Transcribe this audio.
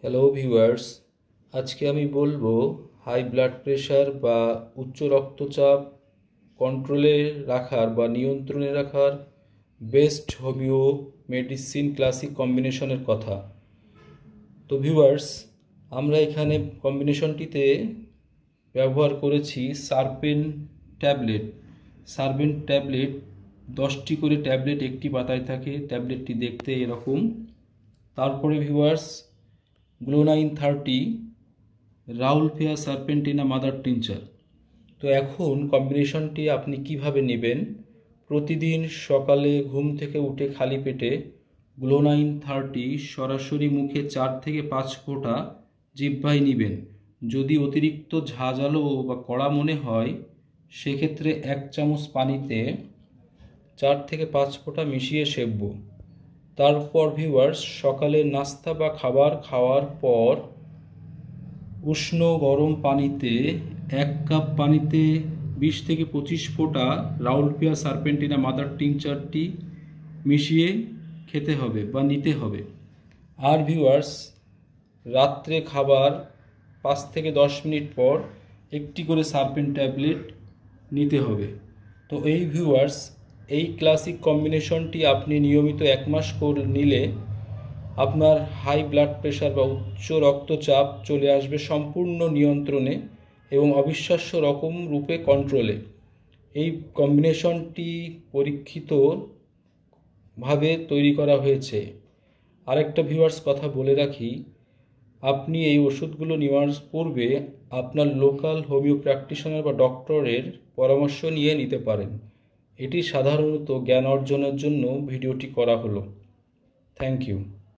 Hello viewers, আজকে আমি বলবো হাই ব্লাড প্রেশার বা উচ্চ রক্তচাপ কন্ট্রোলে রাখার বা নিয়ন্ত্রণে রাখার বেস্ট হোমিও মেডিসিন ক্লাসিক কম্বিনেশনের কথা। তো ভিউয়ার্স, আমরা এখানে কম্বিনেশনটিতে ব্যবহার করেছি সারপেন ট্যাবলেট। 10টি করে ট্যাবলেট একটি পাতায় থাকে। ট্যাবলেটটি দেখতে এরকম। তারপরে ভিউয়ার্স, গ্লোনাইন 30 রাউলফেয়া সার্পেন্টিনা মাদার টিনচার। তো এখন কম্বিনেশনটি আপনি কিভাবে নেবেন? প্রতিদিন সকালে ঘুম থেকে উঠে খালি পেটে গ্লোনাইন 30 সরাসরি মুখে 4 থেকে 5 ফোঁটা জিহ্বায় নেবেন। যদি অতিরিক্ত ঝাঁঝালো বা কড়া মনে হয় সেক্ষেত্রে 1 চামচ পানিতে 4 থেকে 5 ফোঁটা মিশিয়ে সেবব। তারপর ভিউয়ার্স, সকালে নাস্তা বা খাবার খাওয়ার পর উষ্ণ গরম পানিতে 1 কাপ পানিতে 20 থেকে 25 ফোঁটা রাউলফেয়া সার্পেন্টিনা মাদার টিনচারটি মিশিয়ে খেতে হবে বা নিতে হবে। আর ভিউয়ার্স, রাত্রে খাবার 5 থেকে 10 মিনিট পর একটি করে সারপেন ট্যাবলেট নিতে হবে। তো এই ভিউয়ার্স, এই ক্লাসিক কম্বিনেশনটি আপনি নিয়মিত 1 মাস করে নিলে আপনার হাই ব্লাড প্রেশার বা উচ্চ রক্তচাপ চলে আসবে সম্পূর্ণ নিয়ন্ত্রণে এবং অবিশ্বাস্য রকম রূপে কন্ট্রোলে। এই কম্বিনেশনটি পরীক্ষিতভাবে তৈরি করা হয়েছে। আরেকটা ভিউয়ার্স কথা বলে রাখি, আপনি এই ওষুধগুলো নেওয়ার পূর্বে আপনার লোকাল হোমিও প্র্যাকটিশনার বা ডক্টরের পরামর্শ নিয়ে নিতে পারেন। এটি সাধারণত জ্ঞান অর্জনের জন্য ভিডিওটি করা হলো। Thank you.